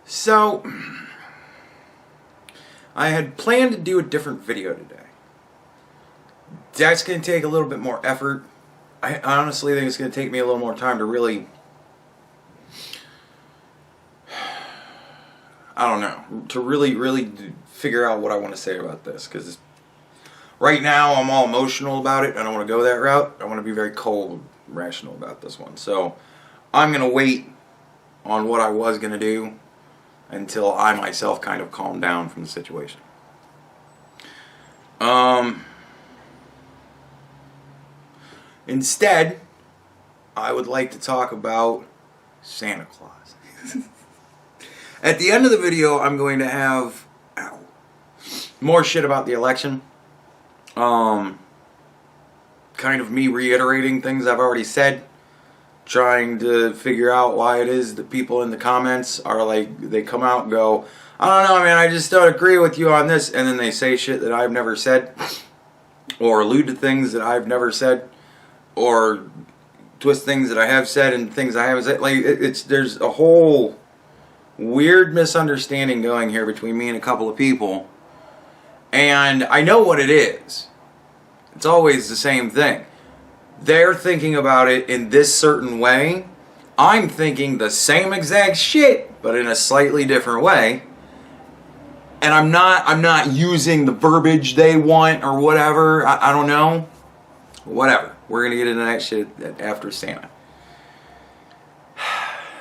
So, I had planned to do a different video today. That's going to take a little bit more effort. I honestly think it's going to take me a little more time to really, to really figure out what I want to say about this. Because right now I'm all emotional about it. I don't want to go that route. I want to be very cold, rational about this one. So, I'm going to wait on what I was going to do until I myself kind of calm down from the situation. Instead, I would like to talk about Santa Claus. At the end of the video, I'm going to have more shit about the election. Kind of me reiterating things I've already said. Trying to figure out why it is that people in the comments are like, they come out and go, I don't know, man, I just don't agree with you on this. And then they say shit that I've never said. Or allude to things that I've never said. Or twist things that I have said and things I haven't said. Like, there's a whole weird misunderstanding going here between me and a couple of people. And I know what it is. It's always the same thing. They're thinking about it in this certain way. I'm thinking the same exact shit, but in a slightly different way. And I'm not using the verbiage they want or whatever. I don't know. Whatever. We're going to get into that shit after Santa.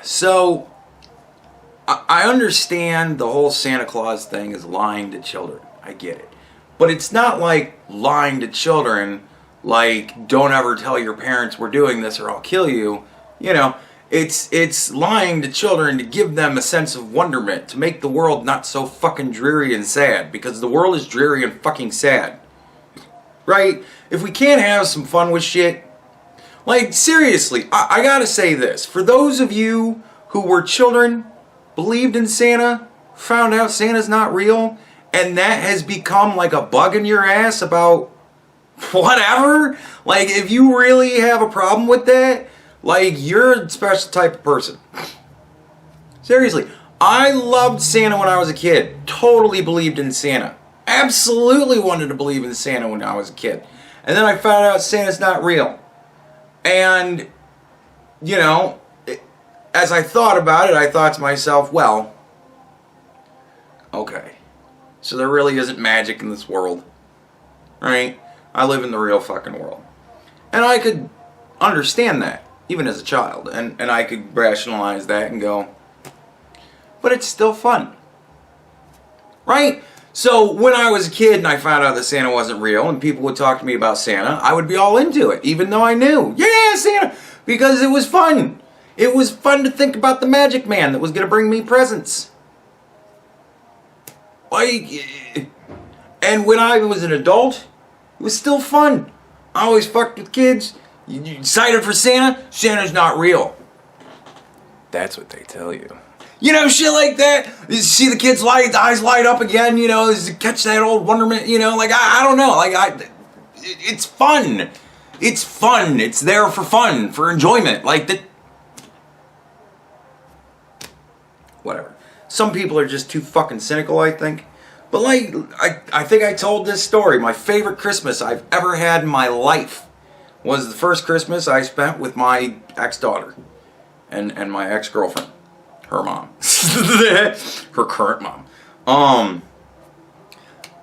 So, I understand the whole Santa Claus thing is lying to children. I get it. But it's not like lying to children like, don't ever tell your parents we're doing this or I'll kill you. You know, it's lying to children to give them a sense of wonderment, to make the world not so fucking dreary and sad, because the world is dreary and fucking sad. Right? If we can't have some fun with shit, like, seriously, I gotta say this. For those of you who were children, believed in Santa, found out Santa's not real, and that has become like a bug in your ass about whatever, like, if you really have a problem with that, like, you're a special type of person. Seriously, I loved Santa when I was a kid. Totally believed in Santa. Absolutely wanted to believe in Santa when I was a kid. And then I found out Santa's not real. And, you know, as I thought about it, I thought to myself, well, okay, so there really isn't magic in this world, right? I live in the real fucking world. And I could understand that, even as a child. And I could rationalize that and go, but it's still fun. Right? So when I was a kid and I found out that Santa wasn't real and people would talk to me about Santa, I would be all into it, even though I knew, yeah, Santa, because it was fun. It was fun to think about the magic man that was going to bring me presents. Like, and when I was an adult, it was still fun. I always fucked with kids. You excited for Santa? Santa's not real. That's what they tell you. You know, shit like that. You see the kids' eyes light up again, you know, catch that old wonderment, you know, like, I don't know. Like, it's fun. It's fun. It's there for fun, for enjoyment. Like, whatever. Some people are just too fucking cynical, I think. But, like, I think I told this story. My favorite Christmas I've ever had in my life was the first Christmas I spent with my ex-daughter and my ex-girlfriend. Her mom. Her current mom.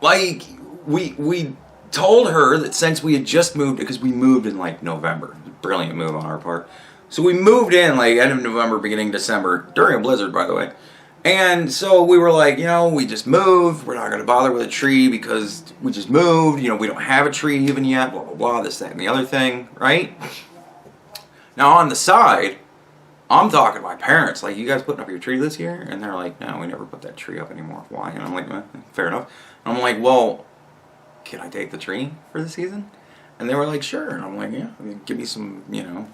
Like, we told her that since we had just moved, because we moved in, like, November. Brilliant move on our part. So we moved in, like, end of November, beginning December. During a blizzard, by the way. And so we were like, you know, we just moved. We're not going to bother with a tree because we just moved. You know, we don't have a tree even yet. Blah, blah, blah. This, that, and the other thing. Right? Now, on the side, I'm talking to my parents. Like, you guys putting up your tree this year? And they're like, no, we never put that tree up anymore. Why? And I'm like, fair enough. And I'm like, well, can I take the tree for the season? And they were like, sure. And I'm like, yeah, give me some, you know,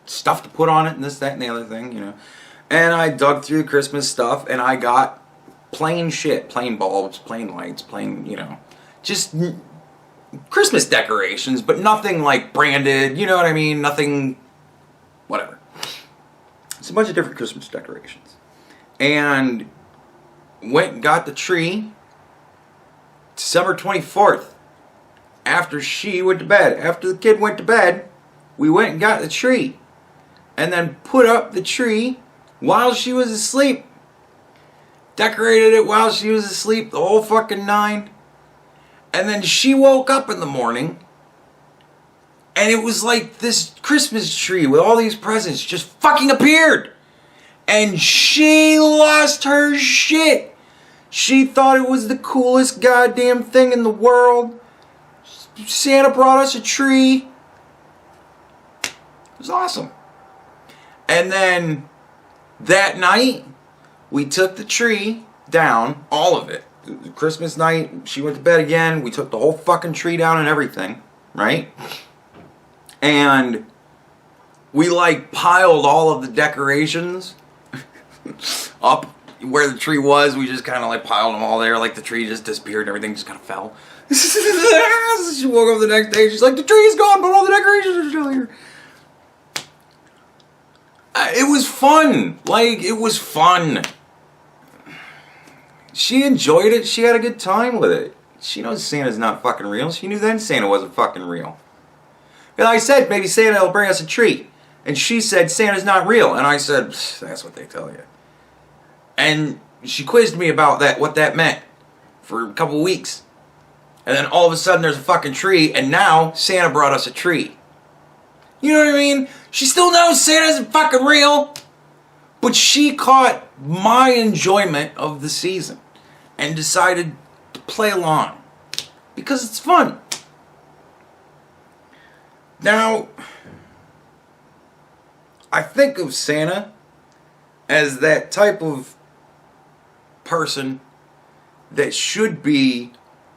stuff to put on it and this, that, and the other thing, you know. And I dug through Christmas stuff, and I got plain shit. Plain bulbs, plain lights, plain, you know, just Christmas decorations, but nothing, like, branded, you know what I mean? Nothing, whatever. It's a bunch of different Christmas decorations. and went and got the tree December 24th. After she went to bed. After the kid went to bed, we went and got the tree. And then put up the tree while she was asleep. Decorated it while she was asleep, the whole fucking nine. And then she woke up in the morning, and it was like this Christmas tree with all these presents just fucking appeared. And she lost her shit. She thought it was the coolest goddamn thing in the world. Santa brought us a tree. It was awesome. And then that night, we took the tree down, all of it. Christmas night, she went to bed again. We took the whole fucking tree down and everything, right? And we like piled all of the decorations up where the tree was. We just kind of like piled them all there. Like the tree just disappeared and everything just kind of fell. She woke up the next day. She's like, the tree is gone, but all the decorations are still here. It was fun. Like, it was fun. She enjoyed it. She had a good time with it. She knows Santa's not fucking real. She knew then Santa wasn't fucking real. And I said, maybe Santa will bring us a treat. And she said, Santa's not real. And I said, that's what they tell you. And she quizzed me about that, what that meant, for a couple weeks. And then all of a sudden there's a fucking tree, and now Santa brought us a tree. You know what I mean? She still knows Santa isn't fucking real. But she caught my enjoyment of the season and decided to play along. Because it's fun. Now, I think of Santa as that type of person that should be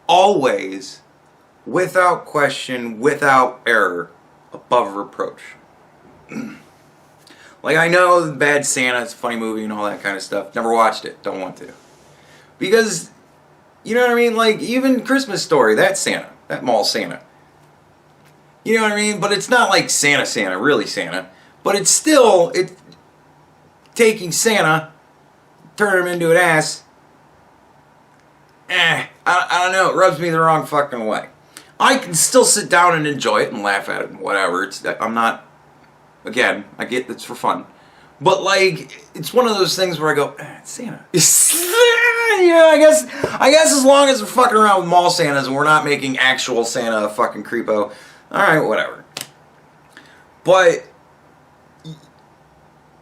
always, without question, without error, above reproach. Like, I know Bad Santa, it's a funny movie and all that kind of stuff. Never watched it, don't want to. Because, you know what I mean? Like, even Christmas Story, that Santa, that mall Santa. You know what I mean? But it's not like Santa, really Santa. But it's still, it's taking Santa, turning him into an ass. I don't know, it rubs me the wrong fucking way. I can still sit down and enjoy it and laugh at it and whatever. I'm not, again, I get it's for fun. But like, it's one of those things where I go, it's Santa. Yeah, I guess as long as we're fucking around with mall Santas and we're not making actual Santa a fucking creepo, alright, whatever. But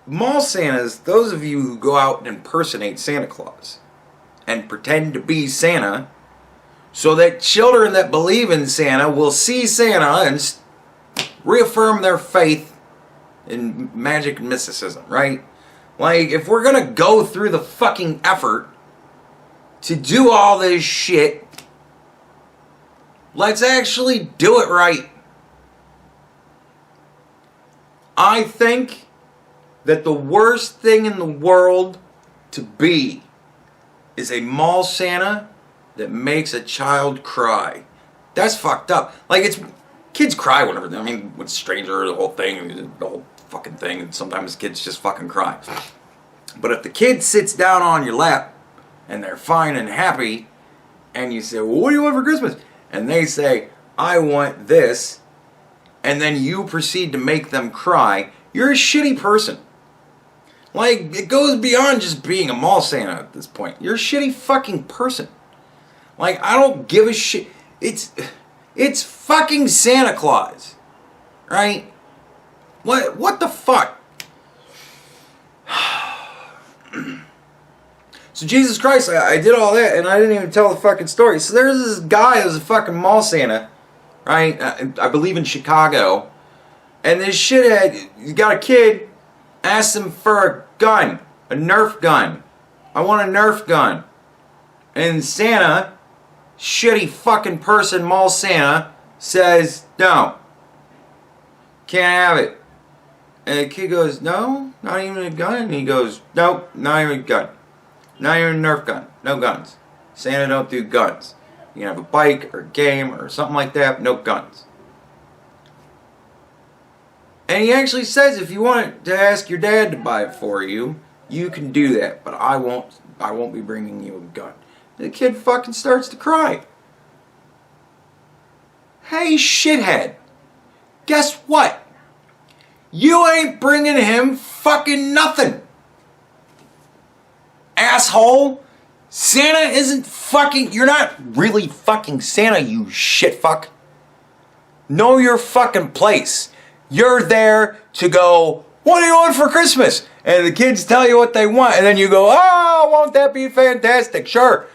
mall Santas, those of you who go out and impersonate Santa Claus and pretend to be Santa, so that children that believe in Santa will see Santa and reaffirm their faith in magic and mysticism, right? Like, if we're gonna go through the fucking effort to do all this shit, let's actually do it right. I think that the worst thing in the world to be is a mall Santa that makes a child cry. That's fucked up. Like, it's, kids cry whenever, I mean, with stranger, the whole thing, the whole fucking thing, and sometimes kids just fucking cry. But if the kid sits down on your lap, and they're fine and happy, and you say, well, what do you want for Christmas? And they say, I want this, and then you proceed to make them cry, you're a shitty person. Like, it goes beyond just being a mall Santa at this point. You're a shitty fucking person. Like, I don't give a shit. It's fucking Santa Claus. Right? What the fuck? So Jesus Christ, I did all that and I didn't even tell the fucking story. So there's this guy who's a fucking mall Santa, right? I believe in Chicago. And this shithead, he's got a kid, asks him for a gun, a Nerf gun. I want a Nerf gun. And Santa, shitty fucking person, mall Santa, says, no. Can't have it. And the kid goes, no, not even a gun. And he goes, nope, not even a gun. Not even a Nerf gun. No guns. Santa don't do guns. You can have a bike or a game or something like that, but no guns. And he actually says if you want to ask your dad to buy it for you, You can do that, but I won't be bringing you a gun. The kid fucking starts to cry. Hey, shithead. Guess what? You ain't bringing him fucking nothing. Asshole. Santa isn't fucking... You're not really fucking Santa, you shitfuck. Know your fucking place. You're there to go, what do you want for Christmas? And the kids tell you what they want, and then you go, oh, won't that be fantastic? Sure.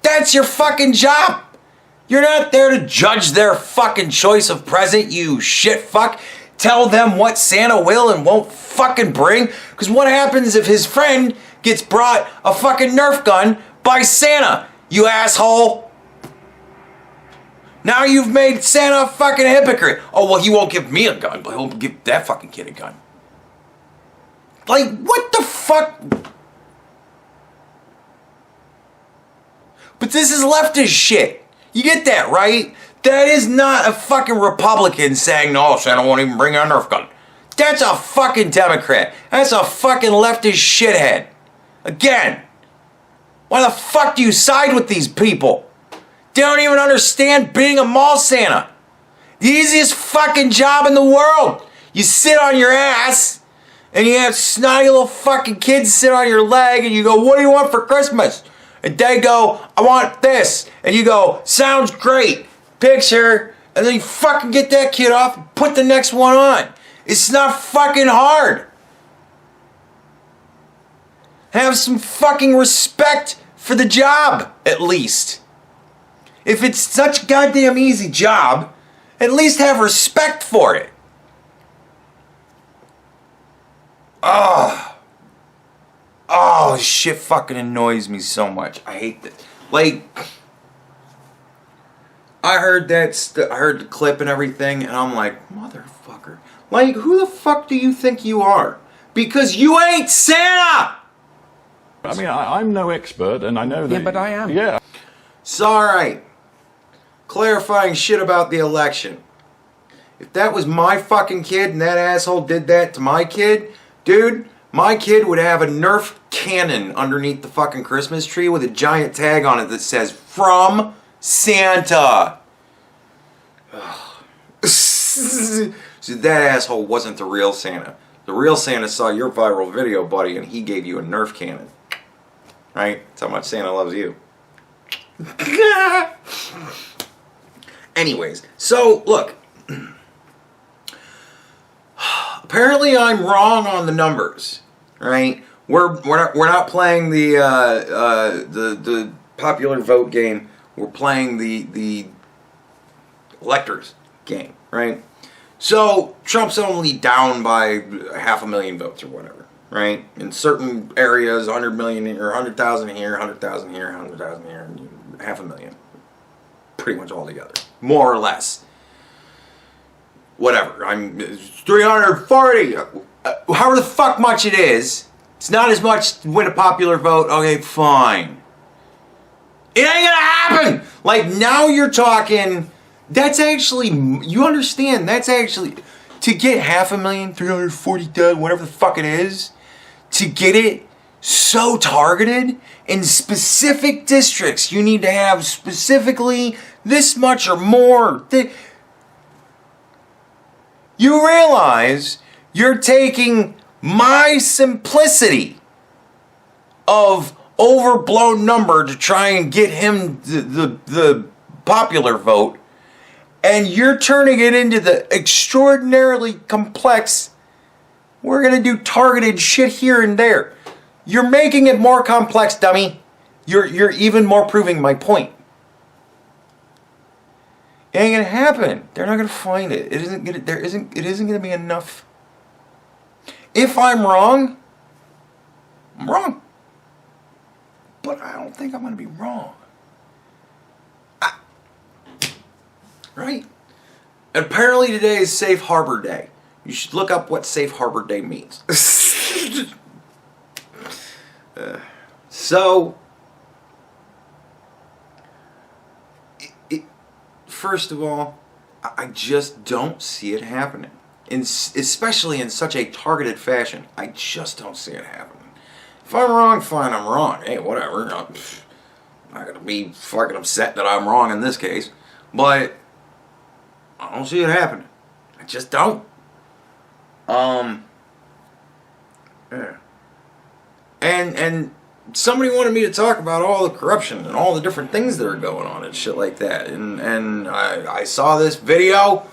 That's your fucking job. You're not there to judge their fucking choice of present, you shitfuck. Tell them what Santa will and won't fucking bring. Because what happens if his friend gets brought a fucking Nerf gun by Santa, you asshole? Now you've made Santa a fucking hypocrite. Oh, well, he won't give me a gun, but he'll give that fucking kid a gun. Like, what the fuck? But this is leftist shit. You get that, right? That is not a fucking Republican saying, no, Santa won't even bring a Nerf gun. That's a fucking Democrat. That's a fucking leftist shithead. Again, why the fuck do you side with these people? They don't even understand being a mall Santa. The easiest fucking job in the world. You sit on your ass and you have snotty little fucking kids sit on your leg and you go, what do you want for Christmas? And they go, I want this. And you go, sounds great. Picture. And then you fucking get that kid off and put the next one on. It's not fucking hard. Have some fucking respect for the job, at least. If it's such a goddamn easy job, at least have respect for it. Oh, this shit fucking annoys me so much. I hate this. Like, I heard I heard the clip and everything, and I'm like, motherfucker. Like, who the fuck do you think you are? Because you ain't Santa! I mean, I'm no expert, and I know that... Yeah, but I am. Yeah. It's alright. Clarifying shit about the election. If that was my fucking kid and that asshole did that to my kid, dude, my kid would have a Nerf cannon underneath the fucking Christmas tree with a giant tag on it that says, from Santa. So that asshole wasn't the real Santa. The real Santa saw your viral video, buddy, and he gave you a Nerf cannon. Right? That's how much Santa loves you. Anyways, so look. Apparently I'm wrong on the numbers, right? We're not playing the popular vote game. We're playing the electors game, right? So Trump's only down by 500,000 votes or whatever, right? In certain areas, 100 million or 100,000 here, 100,000 here, 100,000 here, 500,000, pretty much all together, more or less. Whatever, I'm 340, however the fuck much it is. It's not as much to win a popular vote. Okay, fine. It ain't gonna happen. Like, now you're talking, that's actually, you understand, that's actually, to get 500,000, 340,000, whatever the fuck it is, to get it so targeted in specific districts, you need to have specifically this much or more. You realize you're taking my simplicity of overblown number to try and get him the popular vote, and you're turning it into the extraordinarily complex, we're going to do targeted shit here and there. You're making it more complex, dummy. You're even more proving my point. It ain't gonna happen. They're not gonna find it. It isn't gonna be enough. If I'm wrong, I'm wrong. But I don't think I'm gonna be wrong. Right? And apparently today is Safe Harbor Day. You should look up what Safe Harbor Day means. So, first of all, I just don't see it happening. Especially in such a targeted fashion. I just don't see it happening. If I'm wrong, fine, I'm wrong. Hey, whatever. I'm not gonna be fucking upset that I'm wrong in this case. But I don't see it happening. I just don't. Yeah. And somebody wanted me to talk about all the corruption and all the different things that are going on and shit like that. And I saw this video,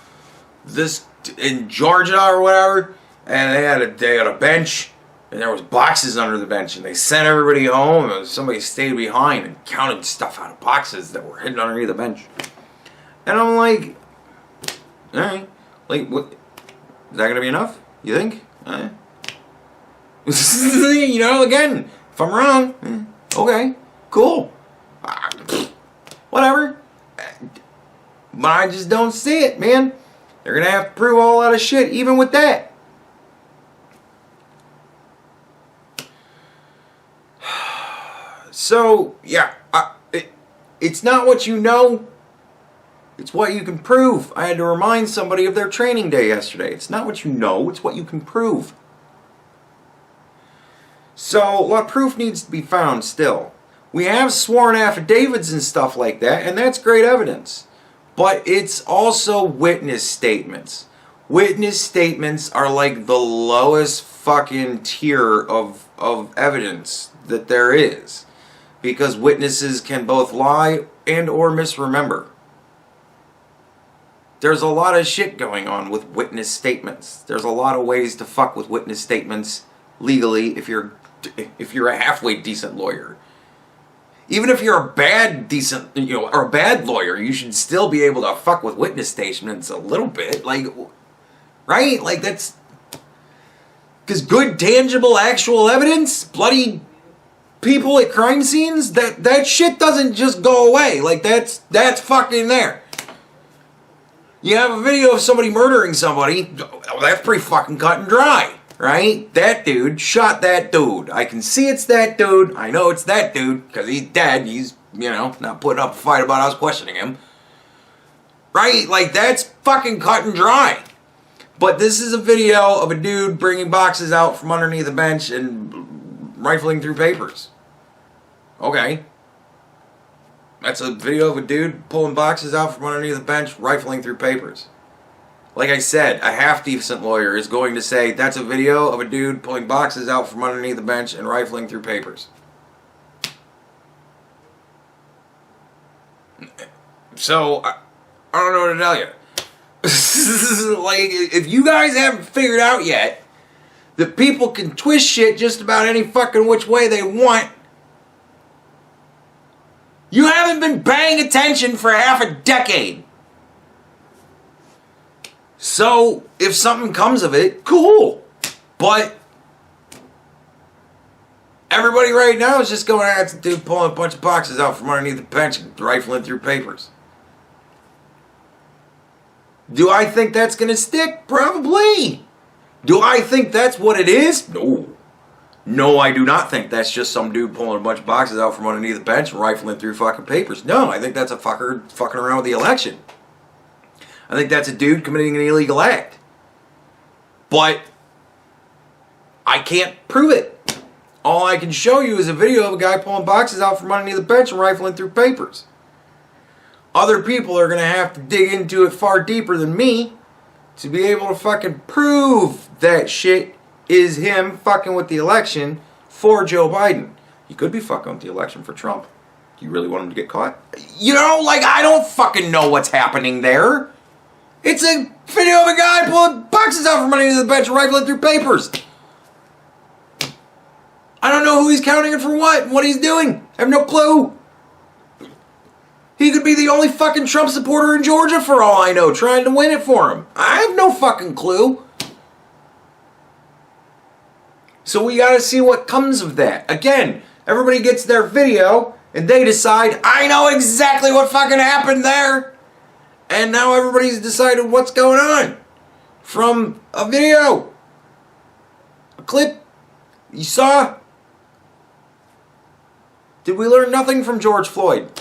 this in Georgia or whatever, and they had a bench, and there was boxes under the bench, and they sent everybody home, and somebody stayed behind and counted stuff out of boxes that were hidden underneath the bench. And I'm like, all right, like, what? Is that gonna be enough? You think? You know, again, if I'm wrong, okay, cool, whatever. But I just don't see it, man. They're gonna have to prove a whole lot of shit, even with that. So yeah, it's not what you know. It's what you can prove. I had to remind somebody of their training day yesterday. It's not what you know, it's what you can prove. So, a lot of proof needs to be found still. We have sworn affidavits and stuff like that, and that's great evidence. But it's also witness statements. Witness statements are like the lowest fucking tier of evidence that there is. Because witnesses can both lie and or misremember. There's a lot of shit going on with witness statements. There's a lot of ways to fuck with witness statements legally if you're a halfway decent lawyer. Even if you're a bad decent, or a bad lawyer, you should still be able to fuck with witness statements a little bit, like, right? Like that's because good, tangible, actual evidence, bloody people at crime scenes, that shit doesn't just go away. Like that's fucking there. You have a video of somebody murdering somebody, that's pretty fucking cut and dry, right? That dude shot that dude. I can see it's that dude. I know it's that dude because he's dead. He's, not putting up a fight about us questioning him. Right? Like, that's fucking cut and dry. But this is a video of a dude bringing boxes out from underneath a bench and rifling through papers. Okay. That's a video of a dude pulling boxes out from underneath a bench, rifling through papers. Like I said, a half-decent lawyer is going to say that's a video of a dude pulling boxes out from underneath the bench and rifling through papers. So, I don't know what to tell you. Like, if you guys haven't figured out yet that people can twist shit just about any fucking which way they want, you haven't been paying attention for half a decade. So, if something comes of it, cool. But everybody right now is just going at the dude pulling a bunch of boxes out from underneath the bench and rifling through papers. Do I think that's going to stick? Probably. Do I think that's what it is? No. No, I do not think that's just some dude pulling a bunch of boxes out from underneath the bench and rifling through fucking papers. No, I think that's a fucker fucking around with the election. I think that's a dude committing an illegal act. But I can't prove it. All I can show you is a video of a guy pulling boxes out from underneath the bench and rifling through papers. Other people are going to have to dig into it far deeper than me to be able to fucking prove that shit is him fucking with the election for Joe Biden. He could be fucking with the election for Trump. You really want him to get caught? I don't fucking know what's happening there. It's a video of a guy pulling boxes out from underneath the bench and rifling through papers. I don't know who he's counting it for what and what he's doing. I have no clue. He could be the only fucking Trump supporter in Georgia for all I know, trying to win it for him. I have no fucking clue. So we gotta see what comes of that. Again, everybody gets their video and they decide, I know exactly what fucking happened there. And now everybody's decided what's going on from a video, a clip you saw. Did we learn nothing from George Floyd?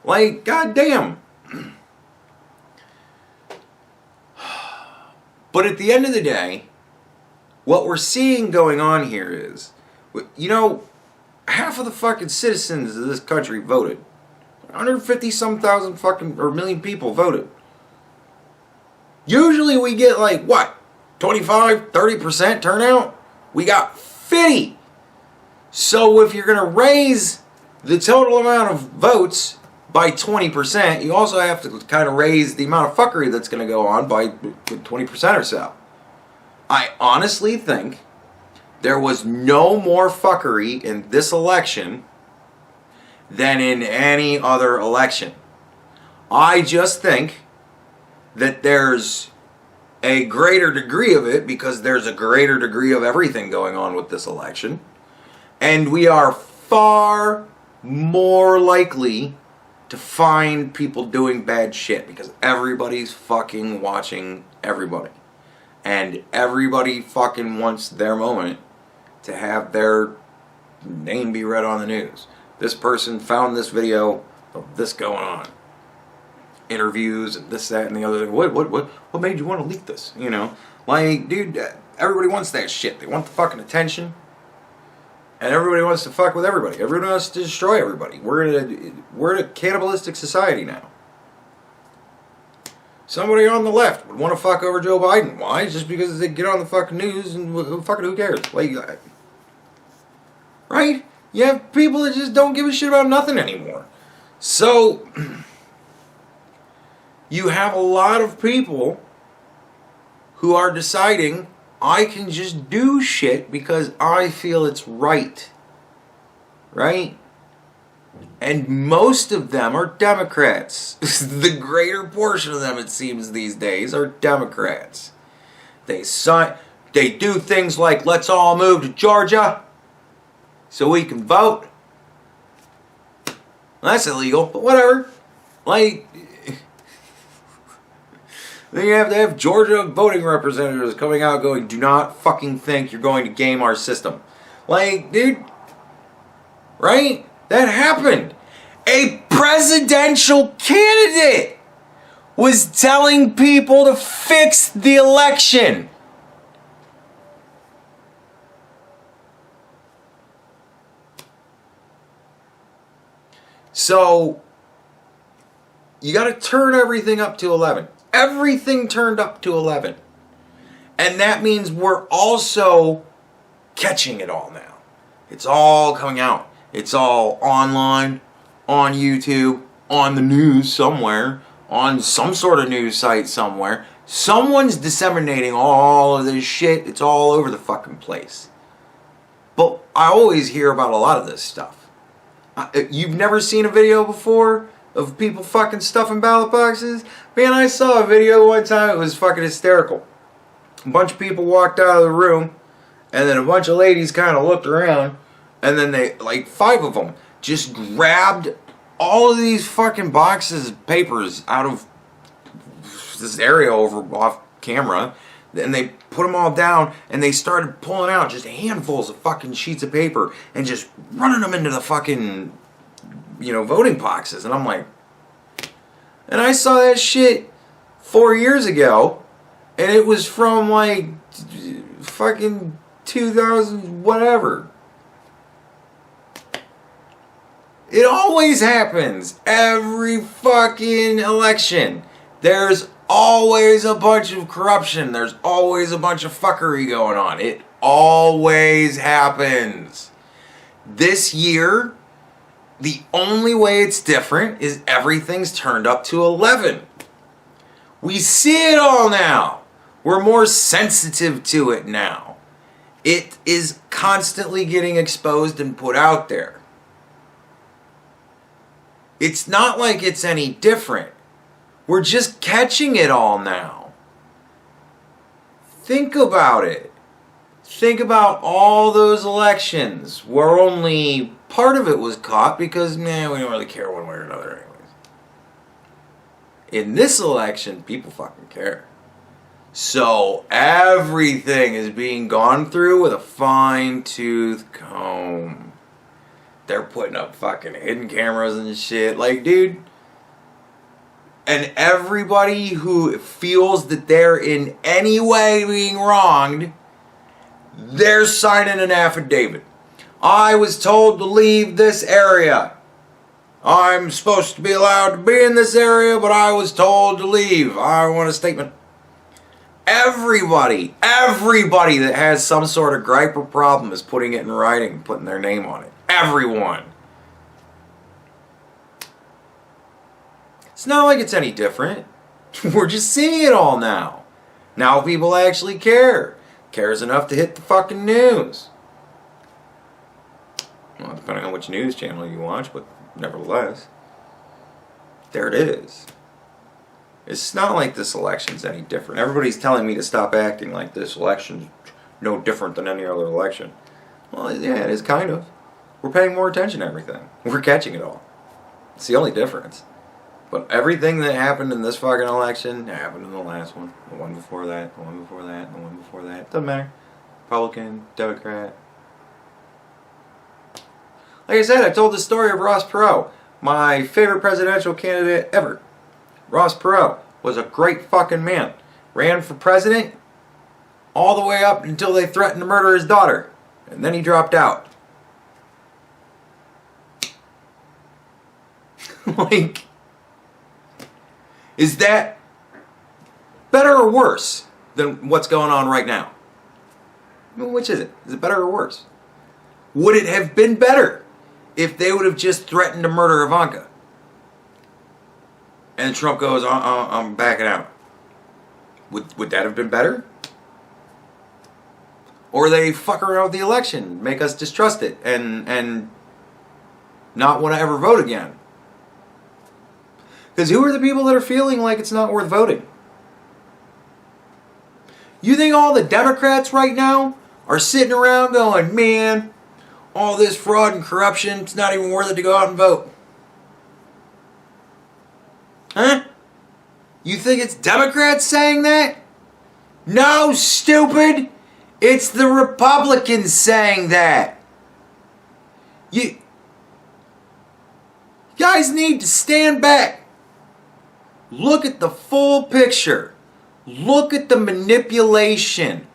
Like, goddamn. But at the end of the day, What we're seeing going on here is, you know, half of the fucking citizens of this country voted. 150 some thousand fucking, or million people voted. Usually we get like, what, 25, 30% turnout? We got 50. So if you're going to raise the total amount of votes by 20%, you also have to kind of raise the amount of fuckery that's going to go on by 20% or so. I honestly think there was no more fuckery in this election than in any other election. I just think that there's a greater degree of it because there's a greater degree of everything going on with this election. And we are far more likely to find people doing bad shit because everybody's fucking watching everybody. And everybody fucking wants their moment to have their name be read on the news. This person found this video of this going on. Interviews and this, that, and the other thing. What made you want to leak this? You know? Like, dude, everybody wants that shit. They want the fucking attention. And everybody wants to fuck with everybody. Everybody wants to destroy everybody. We're in a cannibalistic society now. Somebody on the left would want to fuck over Joe Biden. Why? Just because they get on the fucking news and who cares? Like, right? You have people that just don't give a shit about nothing anymore. So, you have a lot of people who are deciding, I can just do shit because I feel it's right. Right? And most of them are Democrats. The greater portion of them, it seems these days, are Democrats. They do things like, let's all move to Georgia so we can vote. Well, that's illegal, but whatever. Like, then you have to have Georgia voting representatives coming out going, do not fucking think you're going to game our system. Like, dude, right? That happened. A presidential candidate was telling people to fix the election. So, you got to turn everything up to 11. Everything turned up to 11. And that means we're also catching it all now. It's all coming out. It's all online, on YouTube, on the news somewhere, on some sort of news site somewhere. Someone's disseminating all of this shit. It's all over the fucking place. But I always hear about a lot of this stuff. You've never seen a video before of people fucking stuffing ballot boxes? Man, I saw a video one time. It was fucking hysterical. A bunch of people walked out of the room, and then a bunch of ladies kind of looked around, and then they, like 5 of them, just grabbed all of these fucking boxes of papers out of this area over off camera, and they put them all down, and they started pulling out just handfuls of fucking sheets of paper and just running them into the fucking, you know, voting boxes. And I'm like, and I saw that shit 4 years ago, and it was from like fucking 2000 whatever. It always happens. Every fucking election. There's always a bunch of corruption. There's always a bunch of fuckery going on. It always happens. This year, the only way it's different is everything's turned up to 11. We see it all now. We're more sensitive to it now. It is constantly getting exposed and put out there. It's not like it's any different. We're just catching it all now. Think about it. Think about all those elections where only part of it was caught because, man, we don't really care one way or another anyways. In this election, people fucking care. So everything is being gone through with a fine-tooth comb. They're putting up fucking hidden cameras and shit. Like, dude. And everybody who feels that they're in any way being wronged They're signing an affidavit. I was told to leave this area. I'm supposed to be allowed to be in this area, but I was told to leave. I want a statement. Everybody that has some sort of gripe or problem is putting it in writing, putting their name on it. Everyone. It's not like it's any different. We're just seeing it all now. Now people actually care. Cares enough to hit the fucking news. Well, depending on which news channel you watch, but nevertheless, there it is. It's not like this election's any different. Everybody's telling me to stop acting like this election's no different than any other election. Well, yeah, it is kind of. We're paying more attention to everything. We're catching it all. It's the only difference. But everything that happened in this fucking election happened in the last one. The one before that, the one before that, the one before that. Doesn't matter. Republican, Democrat. Like I said, I told the story of Ross Perot, my favorite presidential candidate ever. Ross Perot was a great fucking man. Ran for president all the way up until they threatened to murder his daughter. And then he dropped out. Like, is that better or worse than what's going on right now? I mean, which is it? Is it better or worse? Would it have been better if they would have just threatened to murder Ivanka? And Trump goes, I'm backing out. Would that have been better? Or they fuck around with the election, make us distrust it, and not want to ever vote again? Because who are the people that are feeling like it's not worth voting? You think all the Democrats right now are sitting around going, man, all this fraud and corruption, it's not even worth it to go out and vote? Huh? You think it's Democrats saying that? No, stupid! It's the Republicans saying that. You guys need to stand back. Look at the full picture. Look at the manipulation.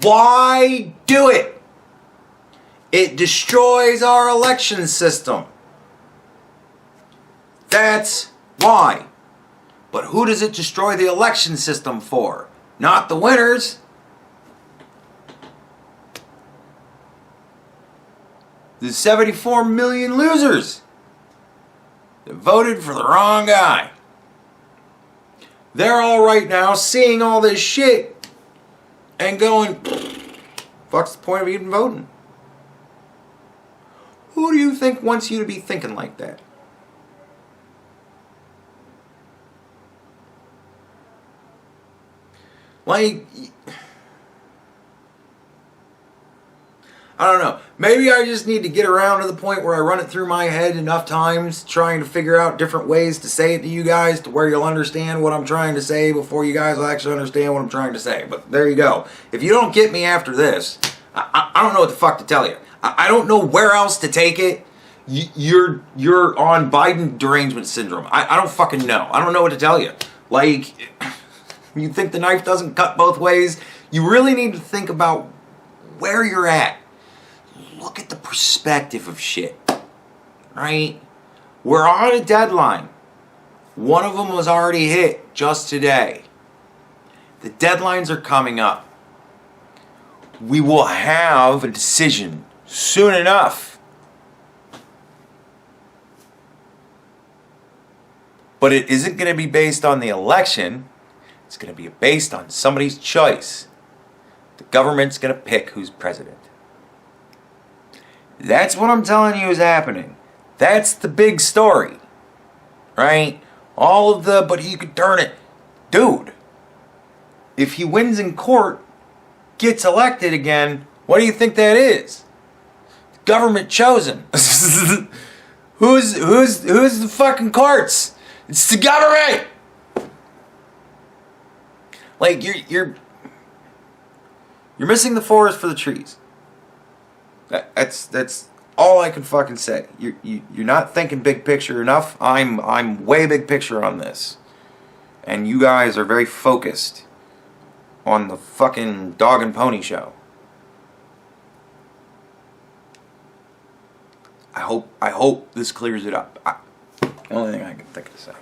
Why do it? It destroys our election system. That's why. But who does it destroy the election system for? Not the winners. The 74 million losers that voted for the wrong guy. They're all right now seeing all this shit and going, fuck's the point of even voting? Who do you think wants you to be thinking like that? Like, I don't know. Maybe I just need to get around to the point where I run it through my head enough times, trying to figure out different ways to say it to you guys to where you'll understand what I'm trying to say before you guys will actually understand what I'm trying to say. But there you go. If you don't get me after this, I don't know what the fuck to tell you. I don't know where else to take it. You're on Biden derangement syndrome. I don't fucking know. I don't know what to tell you. Like, you think the knife doesn't cut both ways? You really need to think about where you're at. Look at the perspective of shit, right? We're on a deadline. One of them was already hit just today. The deadlines are coming up. We will have a decision soon enough. But it isn't going to be based on the election. It's going to be based on somebody's choice. The government's going to pick who's president. That's what I'm telling you is happening. That's the big story. Right? All of the, but he could turn it. Dude, if he wins in court, gets elected again, what do you think that is? Government chosen. Who's the fucking courts? It's the government. Like you're missing the forest for the trees. That's all I can fucking say. You're not thinking big picture enough. I'm way big picture on this, and you guys are very focused on the fucking dog and pony show. I hope this clears it up. Only thing I can think to say.